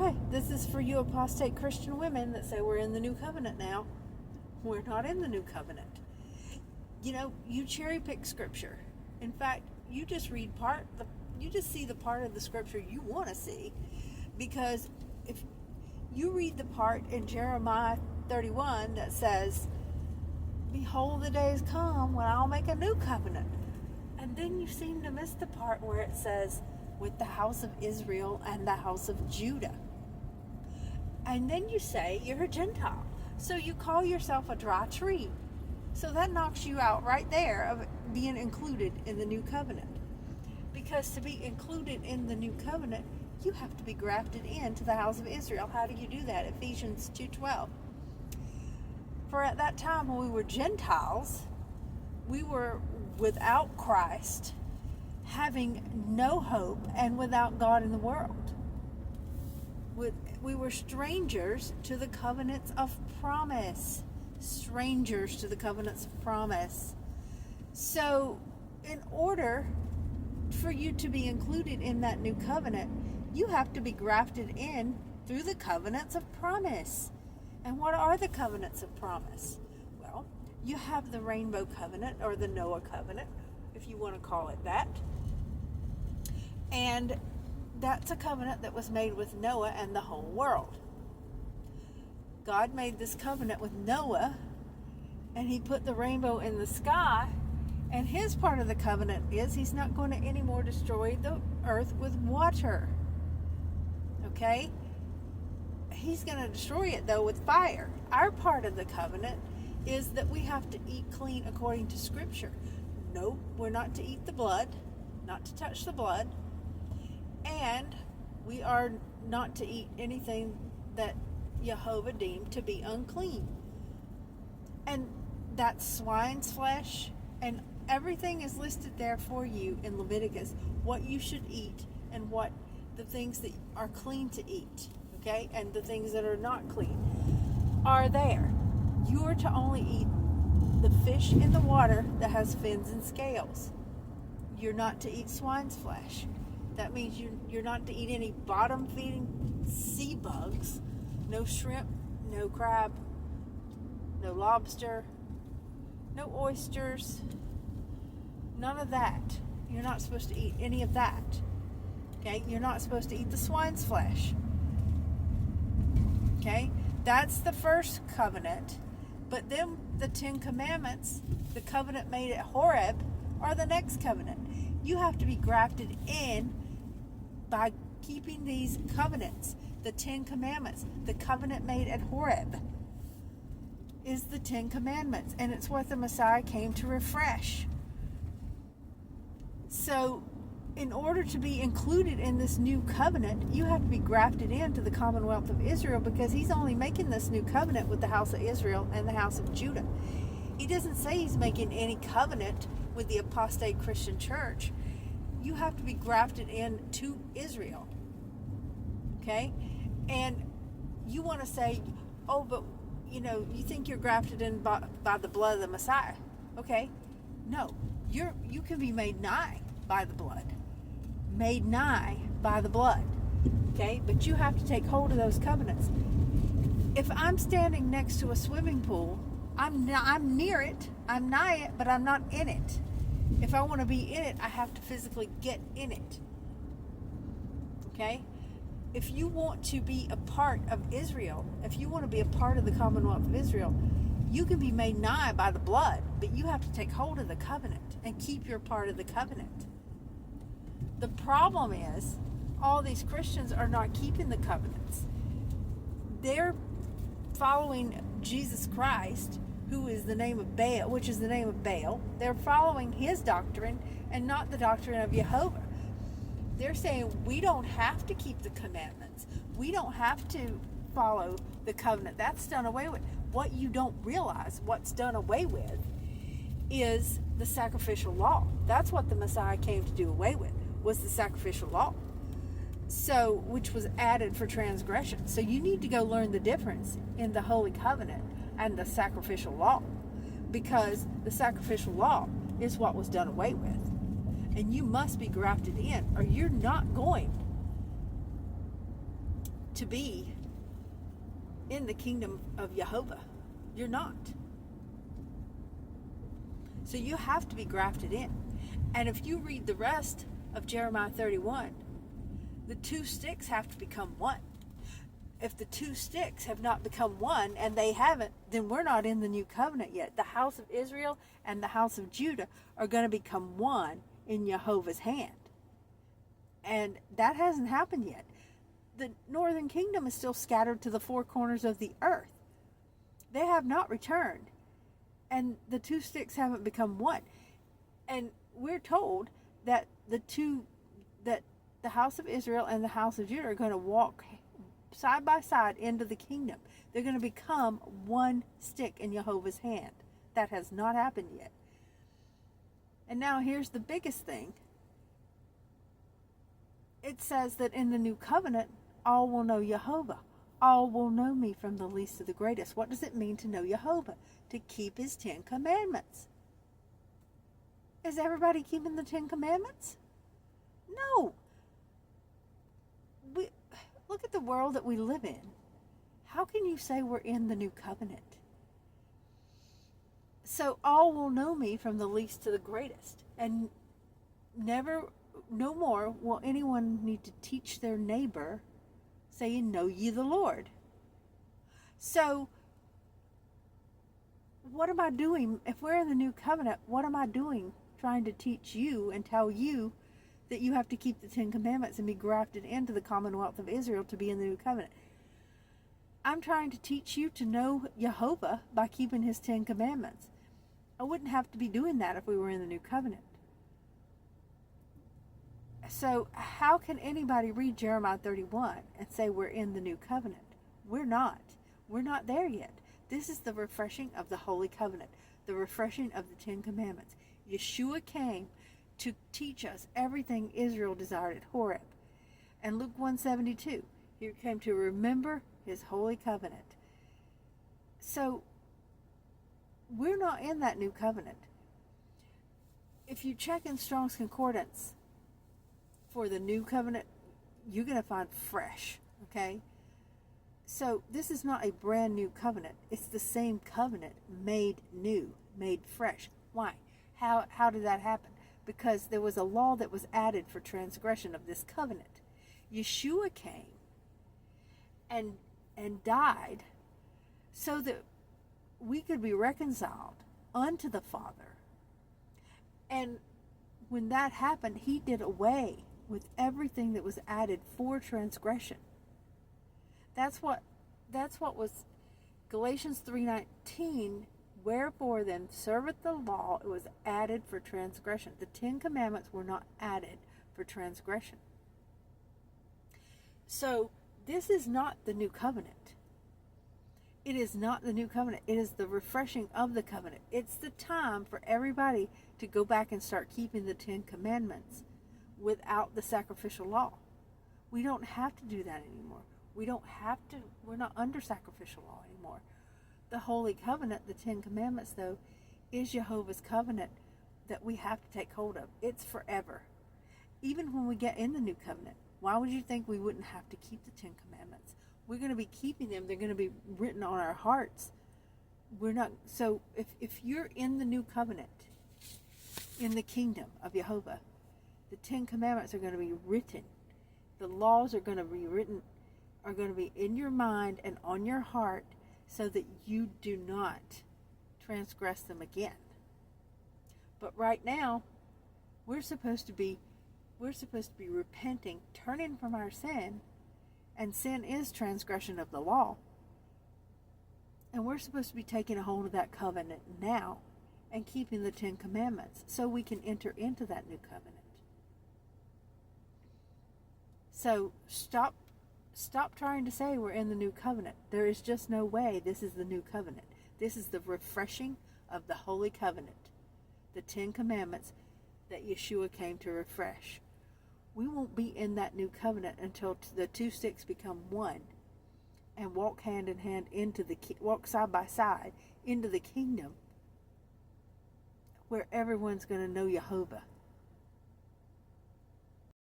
Okay, this is for you apostate Christian women that say we're in the new covenant now. We're not in the new covenant. You cherry pick scripture. In fact, you just read you just see the part of the scripture you want to see, because if you read the part in Jeremiah 31 that says, behold, the days come when I'll make a new covenant, and then you seem to miss the part where it says, with the house of Israel and the house of Judah. And then you say you're a Gentile. So you call yourself a dry tree. So that knocks you out right there of being included in the new covenant. Because to be included in the new covenant, you have to be grafted into the house of Israel. How do you do that? Ephesians 2:12. For at that time when we were Gentiles, we were without Christ, having no hope, and without God in the world. We were strangers to the covenants of promise. Strangers to the covenants of promise. So, in order for you to be included in that new covenant, you have to be grafted in through the covenants of promise. And what are the covenants of promise? Well, you have the Rainbow Covenant, or the Noah Covenant, if you want to call it that. And that's a covenant that was made with Noah and the whole world. God made this covenant with Noah, and he put the rainbow in the sky, and his part of the covenant is he's not going to anymore destroy the earth with water. Okay? He's going to destroy it, though, with fire. Our part of the covenant is that we have to eat clean according to Scripture. No, we're not to eat the blood, not to touch the blood, and we are not to eat anything that Jehovah deemed to be unclean. And that's swine's flesh, and everything is listed there for you in Leviticus, what you should eat and what the things that are clean to eat, okay, and the things that are not clean are there. You are to only eat the fish in the water that has fins and scales. You're not to eat swine's flesh. That means you're not to eat any bottom-feeding sea bugs, no shrimp, no crab, no lobster, no oysters, none of that. You're not supposed to eat any of that. Okay? You're not supposed to eat the swine's flesh. Okay? That's the first covenant. But then the 10 Commandments, the covenant made at Horeb, are the next covenant. You have to be grafted in by keeping these covenants. The 10 Commandments, the covenant made at Horeb, is the 10 Commandments, and it's what the Messiah came to refresh. So, in order to be included in this new covenant, you have to be grafted into the Commonwealth of Israel, because he's only making this new covenant with the house of Israel and the house of Judah. He doesn't say he's making any covenant with the apostate Christian church. You have to be grafted into Israel. Okay? And you want to say, oh, but, you think you're grafted in by the blood of the Messiah. Okay? No. You can be made nigh by the blood. Made nigh by the blood. Okay? But you have to take hold of those covenants. If I'm standing next to a swimming pool, I'm near it, I'm nigh it, but I'm not in it. If I want to be in it, I have to physically get in it. Okay? If you want to be a part of Israel, if you want to be a part of the Commonwealth of Israel, you can be made nigh by the blood, but you have to take hold of the covenant and keep your part of the covenant. The problem is, all these Christians are not keeping the covenants. They're following Jesus Christ, who is the name of Baal, which is the name of Baal. They're following his doctrine and not the doctrine of Jehovah. They're saying we don't have to keep the commandments. We don't have to follow the covenant. That's done away with. What you don't realize, what's done away with, is the sacrificial law. That's what the Messiah came to do away with, was the sacrificial law. So, which was added for transgression. So you need to go learn the difference in the Holy Covenant and the sacrificial law, because the sacrificial law is what was done away with. And you must be grafted in, or you're not going to be in the kingdom of Jehovah. You're not. So you have to be grafted in. And if you read the rest of Jeremiah 31, the two sticks have to become one. If the two sticks have not become one, and they haven't, then we're not in the new covenant yet. The house of Israel and the house of Judah are going to become one in Jehovah's hand. And that hasn't happened yet. The northern kingdom is still scattered to the four corners of the earth. They have not returned. And the two sticks haven't become one. And we're told that the house of Israel and the house of Judah are going to walk side by side into the kingdom. They're going to become one stick in Jehovah's hand. That has not happened yet. And now here's the biggest thing. It says that in the new covenant, all will know Jehovah. All will know me from the least to the greatest. What does it mean to know Jehovah? To keep his 10 commandments. Is everybody keeping the 10 commandments? No. Look at the world that we live in. How can you say we're in the new covenant? So all will know me from the least to the greatest. And no more will anyone need to teach their neighbor, saying, know ye the Lord. So what am I doing? If we're in the new covenant, what am I doing trying to teach you and tell you that you have to keep the 10 commandments and be grafted into the commonwealth of Israel to be in the new covenant? I'm trying to teach you to know Jehovah by keeping his 10 commandments. I wouldn't have to be doing that if we were in the new covenant. So how can anybody read Jeremiah 31 and say we're in the new covenant? We're not. We're not there yet. This is the refreshing of the Holy Covenant, the refreshing of the 10 commandments. Yeshua came to teach us everything Israel desired at Horeb. And Luke 1:72, he came to remember his holy covenant. So we're not in that new covenant. If you check in Strong's Concordance for the new covenant, you're going to find fresh, okay? So this is not a brand new covenant. It's the same covenant made new, made fresh. Why? How did that happen? Because there was a law that was added for transgression of this covenant. Yeshua came and died so that we could be reconciled unto the Father. And when that happened, he did away with everything that was added for transgression. That's what was Galatians 3:19. Wherefore then serveth the law, it was added for transgression. The 10 commandments were not added for transgression. So this is not the new covenant. It is not the new covenant. It is the refreshing of the covenant. It's the time for everybody to go back and start keeping the 10 commandments without the sacrificial law. We don't have to do that anymore. We're not under sacrificial law anymore. The Holy Covenant, the 10 Commandments, though, is Jehovah's covenant that we have to take hold of. It's forever. Even when we get in the new covenant, why would you think we wouldn't have to keep the 10 Commandments? We're going to be keeping them. They're going to be written on our hearts. We're not. So if you're in the new covenant, in the kingdom of Jehovah, the 10 Commandments are going to be written. The laws are going to be written, are going to be in your mind and on your heart, so that you do not transgress them again. But right now, we're supposed to be repenting, turning from our sin, and sin is transgression of the law. And we're supposed to be taking a hold of that covenant now and keeping the 10 Commandments so we can enter into that new covenant. So stop trying to say we're in the new covenant. There is just no way this is the new covenant. This is the refreshing of the Holy Covenant, the 10 Commandments that Yeshua came to refresh. We won't be in that new covenant until the two sticks become one and walk hand in hand walk side by side into the kingdom where everyone's going to know Jehovah.